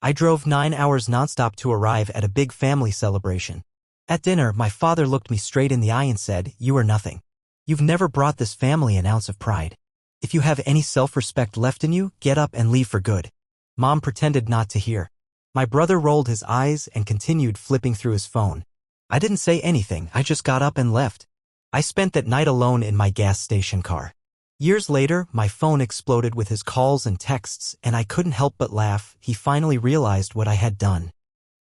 I drove 9 hours nonstop to arrive at a big family celebration. At dinner, my father looked me straight in the eye and said, "You are nothing. You've never brought this family an ounce of pride. If you have any self-respect left in you, get up and leave for good." Mom pretended not to hear. My brother rolled his eyes and continued flipping through his phone. I didn't say anything, I just got up and left. I spent that night alone in my gas station car. Years later, my phone exploded with his calls and texts, and I couldn't help but laugh. He finally realized what I had done.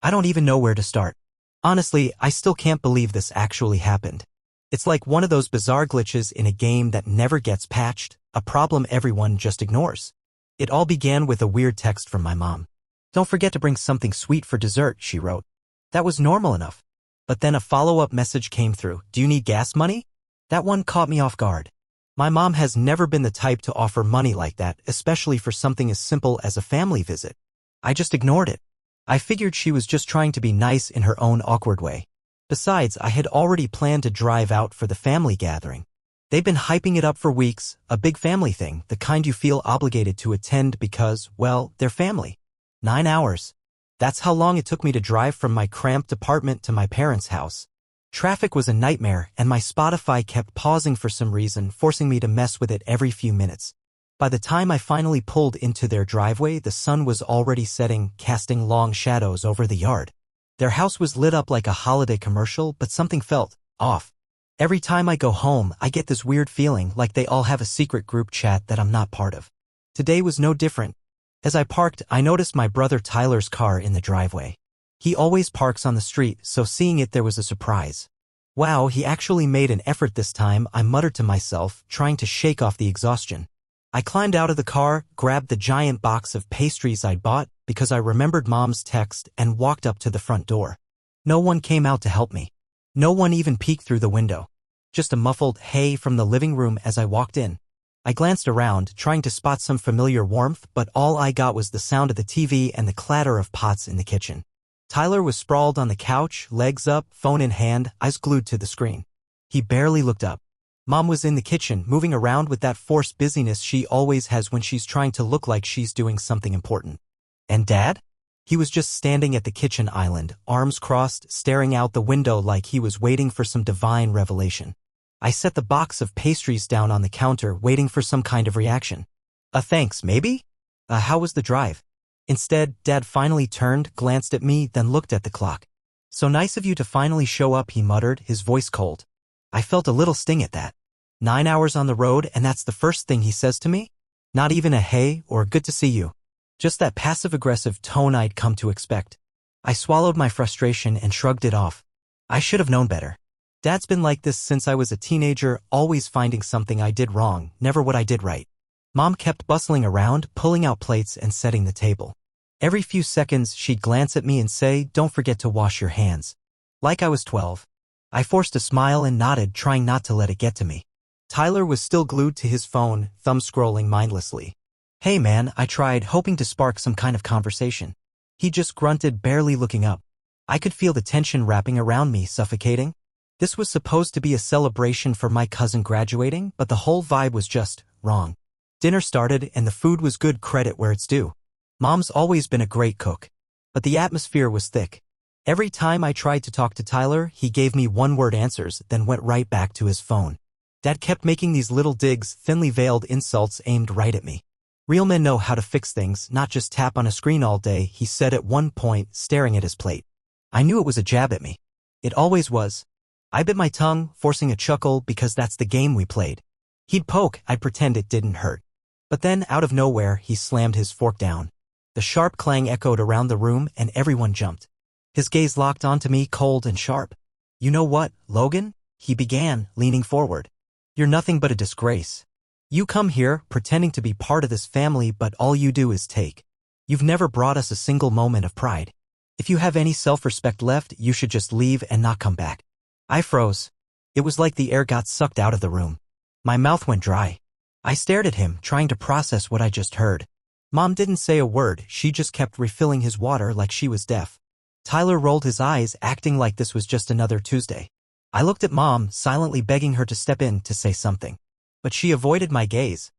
I don't even know where to start. Honestly, I still can't believe this actually happened. It's like one of those bizarre glitches in a game that never gets patched, a problem everyone just ignores. It all began with a weird text from my mom. "Don't forget to bring something sweet for dessert," she wrote. That was normal enough. But then a follow-up message came through. "Do you need gas money?" That one caught me off guard. My mom has never been the type to offer money like that, especially for something as simple as a family visit. I just ignored it. I figured she was just trying to be nice in her own awkward way. Besides, I had already planned to drive out for the family gathering. They've been hyping it up for weeks, a big family thing, the kind you feel obligated to attend because, well, they're family. 9 hours. That's how long it took me to drive from my cramped apartment to my parents' house. Traffic was a nightmare, and my Spotify kept pausing for some reason, forcing me to mess with it every few minutes. By the time I finally pulled into their driveway, the sun was already setting, casting long shadows over the yard. Their house was lit up like a holiday commercial, but something felt off. Every time I go home, I get this weird feeling like they all have a secret group chat that I'm not part of. Today was no different. As I parked, I noticed my brother Tyler's car in the driveway. He always parks on the street, so seeing it there was a surprise. Wow, he actually made an effort this time, I muttered to myself, trying to shake off the exhaustion. I climbed out of the car, grabbed the giant box of pastries I'd bought because I remembered Mom's text, and walked up to the front door. No one came out to help me. No one even peeked through the window. Just a muffled "hey" from the living room as I walked in. I glanced around, trying to spot some familiar warmth, but all I got was the sound of the TV and the clatter of pots in the kitchen. Tyler was sprawled on the couch, legs up, phone in hand, eyes glued to the screen. He barely looked up. Mom was in the kitchen, moving around with that forced busyness she always has when she's trying to look like she's doing something important. And Dad? He was just standing at the kitchen island, arms crossed, staring out the window like he was waiting for some divine revelation. I set the box of pastries down on the counter, waiting for some kind of reaction. Thanks, maybe? How was the drive?" Instead, Dad finally turned, glanced at me, then looked at the clock. "So nice of you to finally show up," he muttered, his voice cold. I felt a little sting at that. 9 hours on the road, and that's the first thing he says to me? Not even a "hey" or "good to see you." Just that passive-aggressive tone I'd come to expect. I swallowed my frustration and shrugged it off. I should have known better. Dad's been like this since I was a teenager, always finding something I did wrong, never what I did right. Mom kept bustling around, pulling out plates and setting the table. Every few seconds, she'd glance at me and say, "Don't forget to wash your hands." Like I was 12. I forced a smile and nodded, trying not to let it get to me. Tyler was still glued to his phone, thumb scrolling mindlessly. "Hey man," I tried, hoping to spark some kind of conversation. He just grunted, barely looking up. I could feel the tension wrapping around me, suffocating. This was supposed to be a celebration for my cousin graduating, but the whole vibe was just wrong. Dinner started, and the food was good, credit where it's due. Mom's always been a great cook. But the atmosphere was thick. Every time I tried to talk to Tyler, he gave me one-word answers, then went right back to his phone. Dad kept making these little digs, thinly veiled insults aimed right at me. "Real men know how to fix things, not just tap on a screen all day," he said at one point, staring at his plate. I knew it was a jab at me. It always was. I bit my tongue, forcing a chuckle because that's the game we played. He'd poke, I'd pretend it didn't hurt. But then, out of nowhere, he slammed his fork down. The sharp clang echoed around the room, and everyone jumped. His gaze locked onto me, cold and sharp. "You know what, Logan?" he began, leaning forward. "You're nothing but a disgrace. You come here, pretending to be part of this family, but all you do is take. You've never brought us a single moment of pride. If you have any self-respect left, you should just leave and not come back." I froze. It was like the air got sucked out of the room. My mouth went dry. I stared at him, trying to process what I just heard. Mom didn't say a word, she just kept refilling his water like she was deaf. Tyler rolled his eyes, acting like this was just another Tuesday. I looked at Mom, silently begging her to step in to say something. But she avoided my gaze.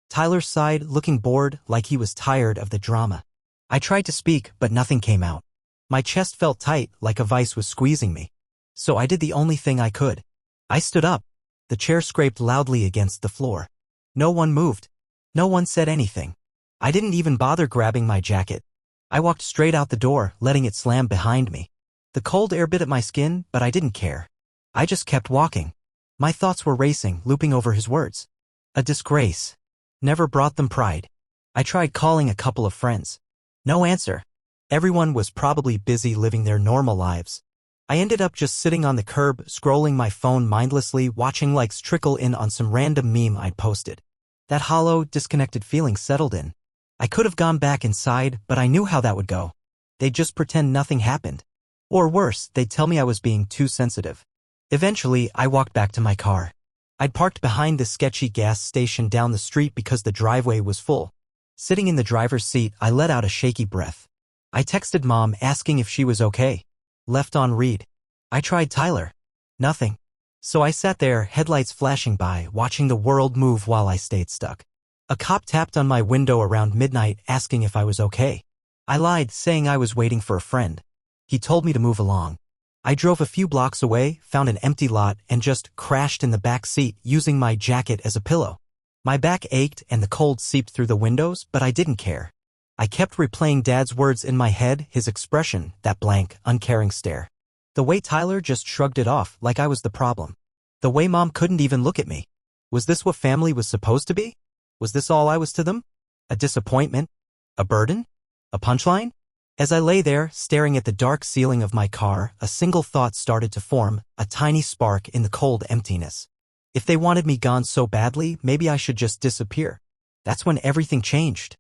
Tyler sighed, looking bored, like he was tired of the drama. I tried to speak, but nothing came out. My chest felt tight, like a vice was squeezing me. So I did the only thing I could. I stood up. The chair scraped loudly against the floor. No one moved. No one said anything. I didn't even bother grabbing my jacket. I walked straight out the door, letting it slam behind me. The cold air bit at my skin, but I didn't care. I just kept walking. My thoughts were racing, looping over his words. A disgrace. Never brought them pride. I tried calling a couple of friends. No answer. Everyone was probably busy living their normal lives. I ended up just sitting on the curb, scrolling my phone mindlessly, watching likes trickle in on some random meme I'd posted. That hollow, disconnected feeling settled in. I could have gone back inside, but I knew how that would go. They'd just pretend nothing happened. Or worse, they'd tell me I was being too sensitive. Eventually, I walked back to my car. I'd parked behind the sketchy gas station down the street because the driveway was full. Sitting in the driver's seat, I let out a shaky breath. I texted Mom asking if she was okay. Left on read. I tried Tyler. Nothing. So I sat there, headlights flashing by, watching the world move while I stayed stuck. A cop tapped on my window around midnight asking if I was okay. I lied, saying I was waiting for a friend. He told me to move along. I drove a few blocks away, found an empty lot, and just crashed in the back seat, using my jacket as a pillow. My back ached and the cold seeped through the windows, but I didn't care. I kept replaying Dad's words in my head, his expression, that blank, uncaring stare. The way Tyler just shrugged it off like I was the problem. The way Mom couldn't even look at me. Was this what family was supposed to be? Was this all I was to them? A disappointment? A burden? A punchline? As I lay there, staring at the dark ceiling of my car, a single thought started to form, a tiny spark in the cold emptiness. If they wanted me gone so badly, maybe I should just disappear. That's when everything changed.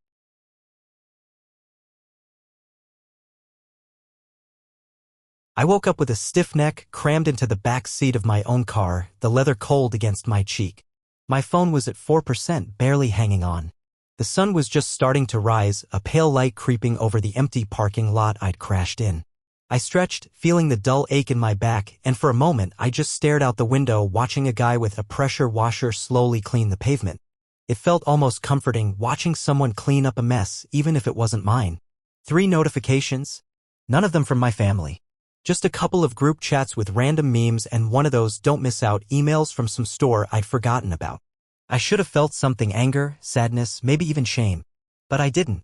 I woke up with a stiff neck, crammed into the back seat of my own car, the leather cold against my cheek. My phone was at 4%, barely hanging on. The sun was just starting to rise, a pale light creeping over the empty parking lot I'd crashed in. I stretched, feeling the dull ache in my back, and for a moment I just stared out the window watching a guy with a pressure washer slowly clean the pavement. It felt almost comforting watching someone clean up a mess, even if it wasn't mine. 3 notifications. None of them from my family. Just a couple of group chats with random memes and one of those don't miss out emails from some store I'd forgotten about. I should have felt something, anger, sadness, maybe even shame. But I didn't.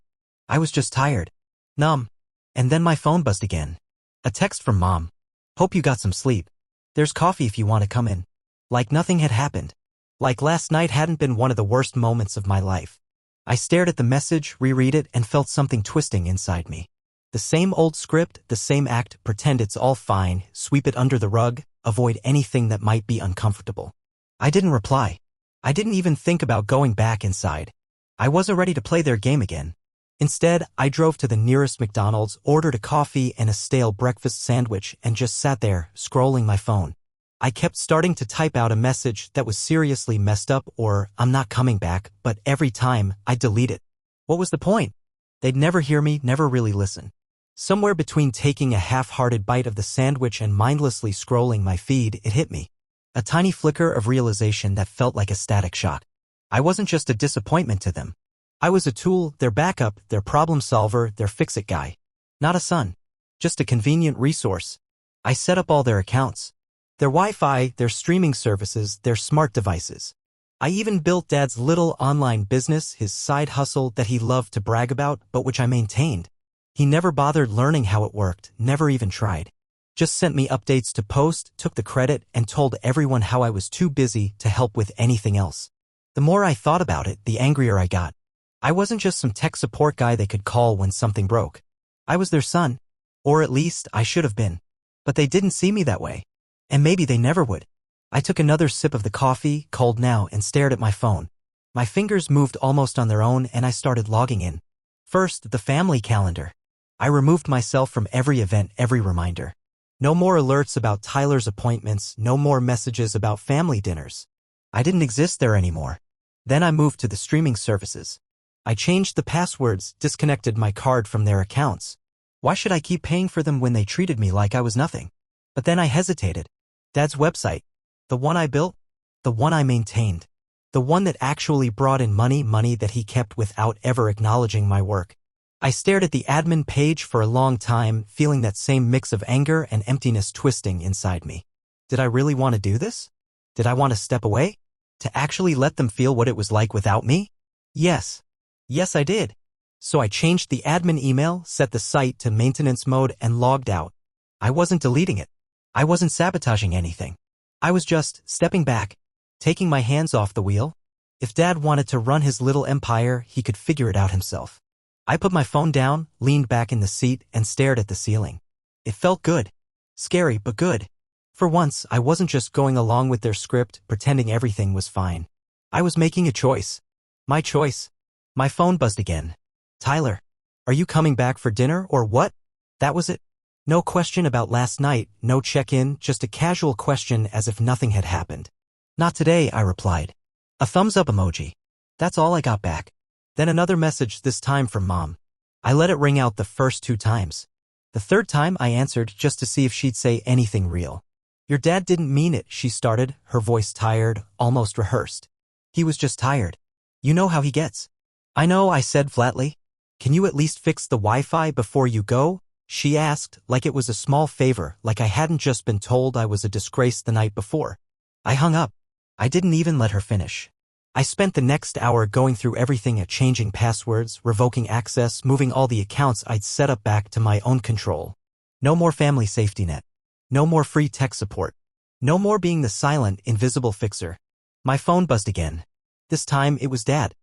I was just tired. Numb. And then my phone buzzed again. A text from Mom. Hope you got some sleep. There's coffee if you want to come in. Like nothing had happened. Like last night hadn't been one of the worst moments of my life. I stared at the message, reread it, and felt something twisting inside me. The same old script, the same act, pretend it's all fine, sweep it under the rug, avoid anything that might be uncomfortable. I didn't reply. I didn't even think about going back inside. I wasn't ready to play their game again. Instead, I drove to the nearest McDonald's, ordered a coffee and a stale breakfast sandwich, and just sat there, scrolling my phone. I kept starting to type out a message that was seriously messed up or, I'm not coming back, but every time, I'd delete it. What was the point? They'd never hear me, never really listen. Somewhere between taking a half-hearted bite of the sandwich and mindlessly scrolling my feed, it hit me. A tiny flicker of realization that felt like a static shock. I wasn't just a disappointment to them. I was a tool, their backup, their problem solver, their fix-it guy. Not a son. Just a convenient resource. I set up all their accounts. Their Wi-Fi, their streaming services, their smart devices. I even built Dad's little online business, his side hustle that he loved to brag about, but which I maintained. He never bothered learning how it worked, never even tried. Just sent me updates to post, took the credit, and told everyone how I was too busy to help with anything else. The more I thought about it, the angrier I got. I wasn't just some tech support guy they could call when something broke. I was their son. Or at least, I should have been. But they didn't see me that way. And maybe they never would. I took another sip of the coffee, cold now, and stared at my phone. My fingers moved almost on their own and I started logging in. First, the family calendar. I removed myself from every event, every reminder. No more alerts about Tyler's appointments, no more messages about family dinners. I didn't exist there anymore. Then I moved to the streaming services. I changed the passwords, disconnected my card from their accounts. Why should I keep paying for them when they treated me like I was nothing? But then I hesitated. Dad's website. The one I built. The one I maintained. The one that actually brought in money that he kept without ever acknowledging my work. I stared at the admin page for a long time, feeling that same mix of anger and emptiness twisting inside me. Did I really want to do this? Did I want to step away? To actually let them feel what it was like without me? Yes. Yes, I did. So I changed the admin email, set the site to maintenance mode, and logged out. I wasn't deleting it. I wasn't sabotaging anything. I was just stepping back, taking my hands off the wheel. If Dad wanted to run his little empire, he could figure it out himself. I put my phone down, leaned back in the seat, and stared at the ceiling. It felt good. Scary, but good. For once, I wasn't just going along with their script, pretending everything was fine. I was making a choice. My choice. My phone buzzed again. Tyler, are you coming back for dinner or what? That was it. No question about last night, no check-in, just a casual question as if nothing had happened. Not today, I replied. A thumbs-up emoji. That's all I got back. Then another message, this time from Mom. I let it ring out the first 2 times. The third time I answered just to see if she'd say anything real. Your dad didn't mean it, she started, her voice tired, almost rehearsed. He was just tired. You know how he gets. I know, I said flatly. Can you at least fix the Wi-Fi before you go? She asked, like it was a small favor, like I hadn't just been told I was a disgrace the night before. I hung up. I didn't even let her finish. I spent the next hour going through everything, changing passwords, revoking access, moving all the accounts I'd set up back to my own control. No more family safety net. No more free tech support. No more being the silent, invisible fixer. My phone buzzed again. This time it was Dad.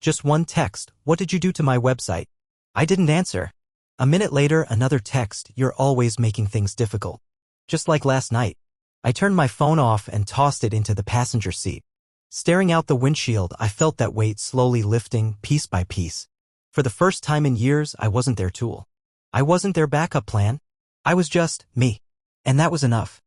Just one text, what did you do to my website? I didn't answer. A minute later, another text, you're always making things difficult. Just like last night. I turned my phone off and tossed it into the passenger seat. Staring out the windshield, I felt that weight slowly lifting, piece by piece. For the first time in years, I wasn't their tool. I wasn't their backup plan. I was just me. And that was enough.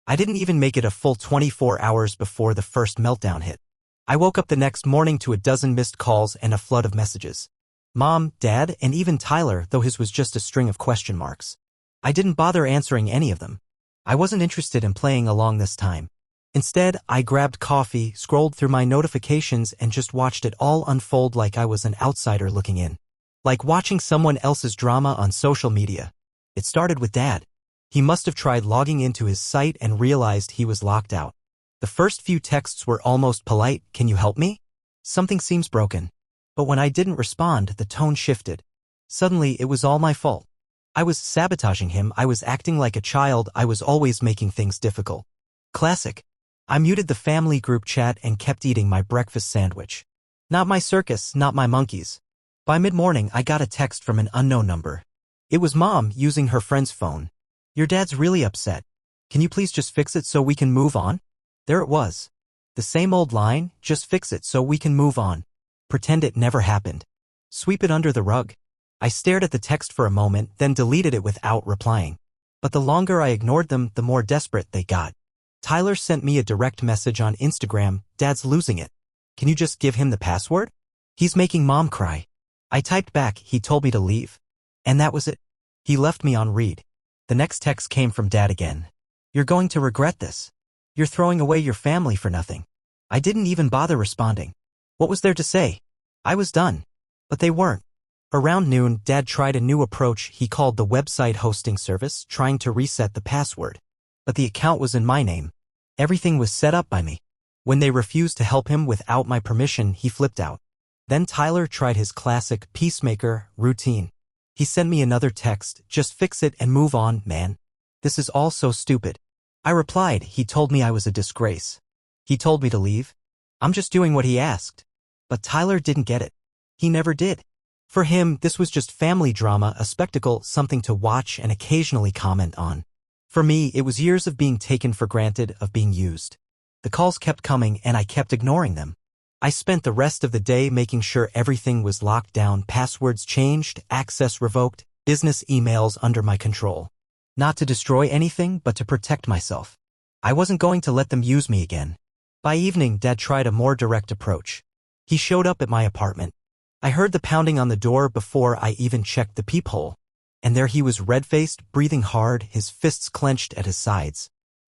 I didn't even make it a full 24 hours before the first meltdown hit. I woke up the next morning to a dozen missed calls and a flood of messages. Mom, Dad, and even Tyler, though his was just a string of question marks. I didn't bother answering any of them. I wasn't interested in playing along this time. Instead, I grabbed coffee, scrolled through my notifications, and just watched it all unfold like I was an outsider looking in. Like watching someone else's drama on social media. It started with Dad. He must have tried logging into his site and realized he was locked out. The first few texts were almost polite, can you help me? Something seems broken. But when I didn't respond, the tone shifted. Suddenly, it was all my fault. I was sabotaging him, I was acting like a child, I was always making things difficult. Classic. I muted the family group chat and kept eating my breakfast sandwich. Not my circus, not my monkeys. By mid-morning, I got a text from an unknown number. It was Mom using her friend's phone. Your dad's really upset. Can you please just fix it so we can move on? There it was. The same old line, just fix it so we can move on. Pretend it never happened. Sweep it under the rug. I stared at the text for a moment, then deleted it without replying. But the longer I ignored them, the more desperate they got. Tyler sent me a direct message on Instagram, Dad's losing it. Can you just give him the password? He's making Mom cry. I typed back, he told me to leave. And that was it. He left me on read. The next text came from Dad again. You're going to regret this. You're throwing away your family for nothing. I didn't even bother responding. What was there to say? I was done. But they weren't. Around noon, Dad tried a new approach he called the website hosting service, trying to reset the password. But the account was in my name. Everything was set up by me. When they refused to help him without my permission, he flipped out. Then Tyler tried his classic peacemaker routine. He sent me another text, just fix it and move on, man. This is all so stupid. I replied, he told me I was a disgrace. He told me to leave. I'm just doing what he asked. But Tyler didn't get it. He never did. For him, this was just family drama, a spectacle, something to watch and occasionally comment on. For me, it was years of being taken for granted, of being used. The calls kept coming and I kept ignoring them. I spent the rest of the day making sure everything was locked down, passwords changed, access revoked, business emails under my control. Not to destroy anything, but to protect myself. I wasn't going to let them use me again. By evening, Dad tried a more direct approach. He showed up at my apartment. I heard the pounding on the door before I even checked the peephole. And there he was, red-faced, breathing hard, his fists clenched at his sides.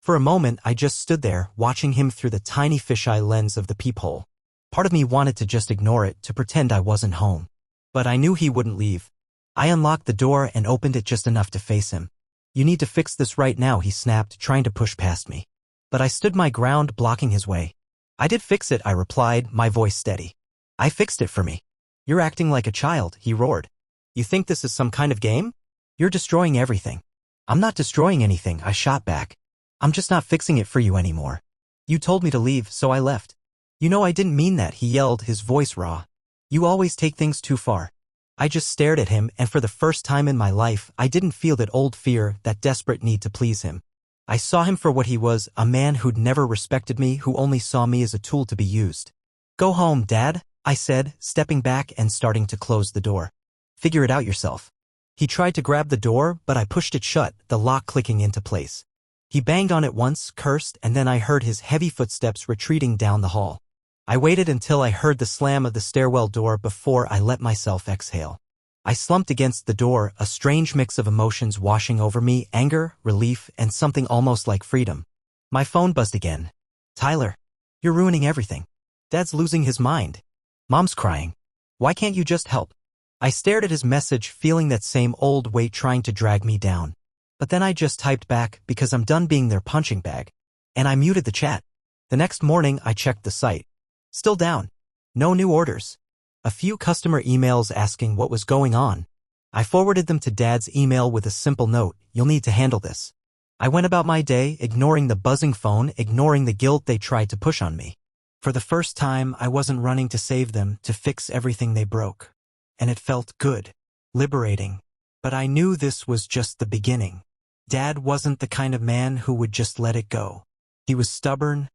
For a moment, I just stood there, watching him through the tiny fisheye lens of the peephole. Part of me wanted to just ignore it, to pretend I wasn't home. But I knew he wouldn't leave. I unlocked the door and opened it just enough to face him. "You need to fix this right now," he snapped, trying to push past me. But I stood my ground, blocking his way. "I did fix it," I replied, my voice steady. "I fixed it for me." "You're acting like a child," he roared. "You think this is some kind of game? You're destroying everything." "I'm not destroying anything," I shot back. "I'm just not fixing it for you anymore. You told me to leave, so I left." "You know I didn't mean that," he yelled, his voice raw. "You always take things too far." I just stared at him, and for the first time in my life, I didn't feel that old fear, that desperate need to please him. I saw him for what he was, a man who'd never respected me, who only saw me as a tool to be used. "Go home, Dad," I said, stepping back and starting to close the door. "Figure it out yourself." He tried to grab the door, but I pushed it shut, the lock clicking into place. He banged on it once, cursed, and then I heard his heavy footsteps retreating down the hall. I waited until I heard the slam of the stairwell door before I let myself exhale. I slumped against the door, a strange mix of emotions washing over me, anger, relief, and something almost like freedom. My phone buzzed again. "Tyler, you're ruining everything. Dad's losing his mind. Mom's crying. Why can't you just help?" I stared at his message, feeling that same old weight trying to drag me down. But then I just typed back, "Because I'm done being their punching bag." And I muted the chat. The next morning, I checked the site. Still down. No new orders. A few customer emails asking what was going on. I forwarded them to Dad's email with a simple note: "You'll need to handle this." I went about my day, ignoring the buzzing phone, ignoring the guilt they tried to push on me. For the first time, I wasn't running to save them, to fix everything they broke. And it felt good. Liberating. But I knew this was just the beginning. Dad wasn't the kind of man who would just let it go. He was stubborn,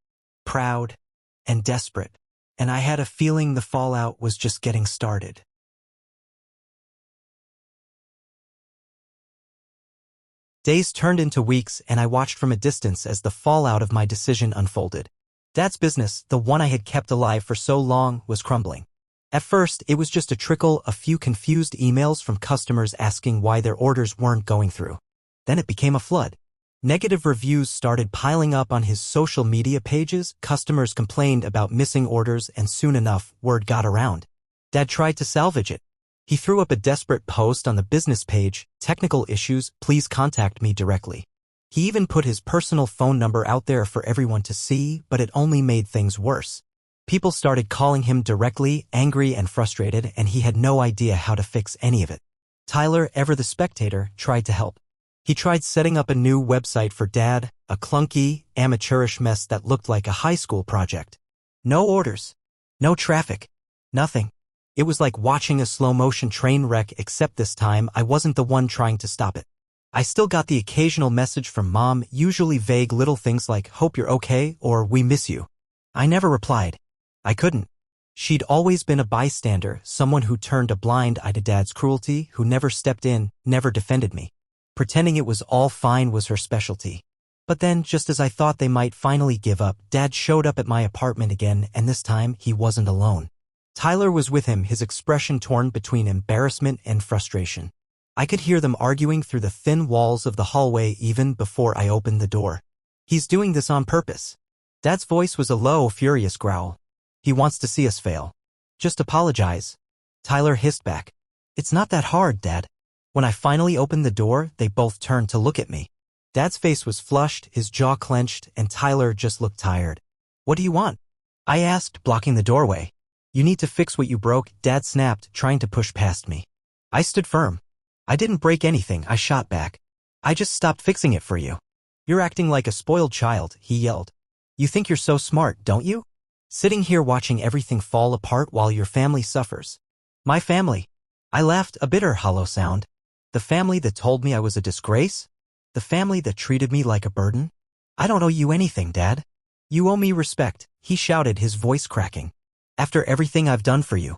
proud, and desperate. And I had a feeling the fallout was just getting started. Days turned into weeks, and I watched from a distance as the fallout of my decision unfolded. Dad's business, the one I had kept alive for so long, was crumbling. At first, it was just a trickle, a few confused emails from customers asking why their orders weren't going through. Then it became a flood. Negative reviews started piling up on his social media pages, customers complained about missing orders, and soon enough, word got around. Dad tried to salvage it. He threw up a desperate post on the business page: "Technical issues, please contact me directly." He even put his personal phone number out there for everyone to see, but it only made things worse. People started calling him directly, angry and frustrated, and he had no idea how to fix any of it. Tyler, ever the spectator, tried to help. He tried setting up a new website for Dad, a clunky, amateurish mess that looked like a high school project. No orders. No traffic. Nothing. It was like watching a slow-motion train wreck, except this time I wasn't the one trying to stop it. I still got the occasional message from Mom, usually vague little things like "Hope you're okay" or "We miss you." I never replied. I couldn't. She'd always been a bystander, someone who turned a blind eye to Dad's cruelty, who never stepped in, never defended me. Pretending it was all fine was her specialty. But then, just as I thought they might finally give up, Dad showed up at my apartment again, and this time he wasn't alone. Tyler was with him, his expression torn between embarrassment and frustration. I could hear them arguing through the thin walls of the hallway even before I opened the door. "He's doing this on purpose." Dad's voice was a low, furious growl. "He wants to see us fail. Just apologize." Tyler hissed back. "It's not that hard, Dad." When I finally opened the door, they both turned to look at me. Dad's face was flushed, his jaw clenched, and Tyler just looked tired. "What do you want?" I asked, blocking the doorway. "You need to fix what you broke," Dad snapped, trying to push past me. I stood firm. "I didn't break anything," I shot back. "I just stopped fixing it for you." "You're acting like a spoiled child," he yelled. "You think you're so smart, don't you? Sitting here watching everything fall apart while your family suffers." "My family?" I laughed, a bitter, hollow sound. "The family that told me I was a disgrace? The family that treated me like a burden? I don't owe you anything, Dad. You owe me respect," he shouted, his voice cracking. "After everything I've done for you."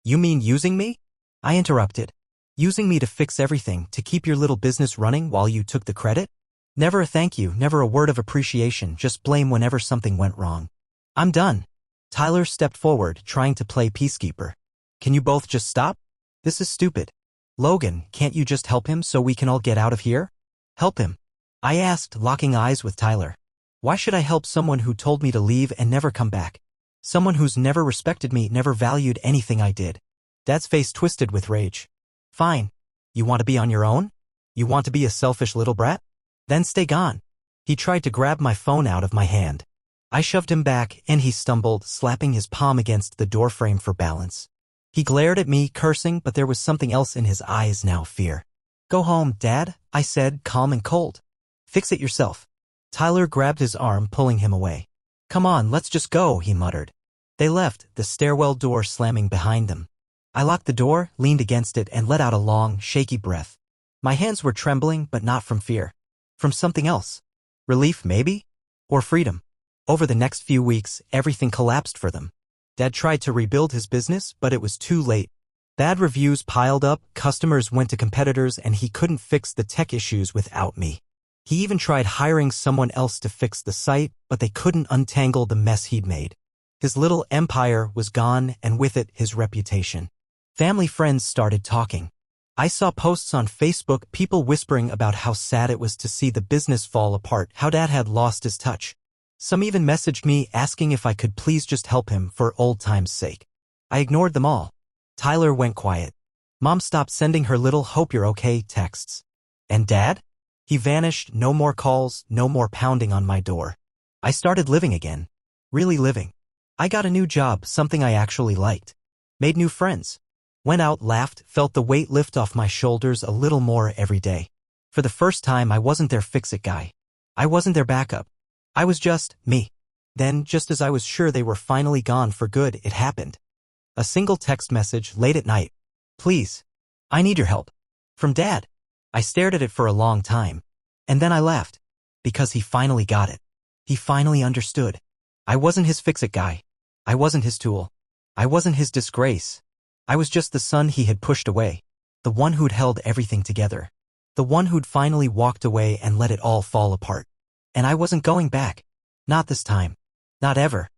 "You mean using me?" I interrupted. "Using me to fix everything, to keep your little business running while you took the credit? Never a thank you, never a word of appreciation, just blame whenever something went wrong." "I'm done." Tyler stepped forward, trying to play peacekeeper. "Can you both just stop? This is stupid. Logan, can't you just help him so we can all get out of here?" "Help him?" I asked, locking eyes with Tyler. Why should I help someone who told me to leave and never come back? Someone who's never respected me, never valued anything I did. Dad's face twisted with rage. Fine. You want to be on your own? You want to be a selfish little brat? Then stay gone. He tried to grab my phone out of my hand. I shoved him back, and he stumbled, slapping his palm against the doorframe for balance. He glared at me, cursing, but there was something else in his eyes now, fear. Go home, Dad, I said, calm and cold. Fix it yourself. Tyler grabbed his arm, pulling him away. Come on, let's just go, he muttered. They left, the stairwell door slamming behind them. I locked the door, leaned against it, and let out a long, shaky breath. My hands were trembling, but not from fear. From something else. Relief, maybe? Or freedom. Over the next few weeks, everything collapsed for them. Dad tried to rebuild his business, but it was too late. Bad reviews piled up, customers went to competitors, and he couldn't fix the tech issues without me. He even tried hiring someone else to fix the site, but they couldn't untangle the mess he'd made. His little empire was gone, and with it, his reputation. Family friends started talking. I saw posts on Facebook, people whispering about how sad it was to see the business fall apart, how Dad had lost his touch. Some even messaged me asking if I could please just help him for old time's sake. I ignored them all. Tyler went quiet. Mom stopped sending her little "hope you're okay" texts. And Dad? He vanished, no more calls, no more pounding on my door. I started living again. Really living. I got a new job, something I actually liked. Made new friends. Went out, laughed, felt the weight lift off my shoulders a little more every day. For the first time, I wasn't their fix-it guy. I wasn't their backup. I was just me. Then, just as I was sure they were finally gone for good, it happened. A single text message late at night. Please. I need your help. From Dad. I stared at it for a long time. And then I laughed. Because he finally got it. He finally understood. I wasn't his fix-it guy. I wasn't his tool. I wasn't his disgrace. I was just the son he had pushed away. The one who'd held everything together. The one who'd finally walked away and let it all fall apart. And I wasn't going back. Not this time. Not ever.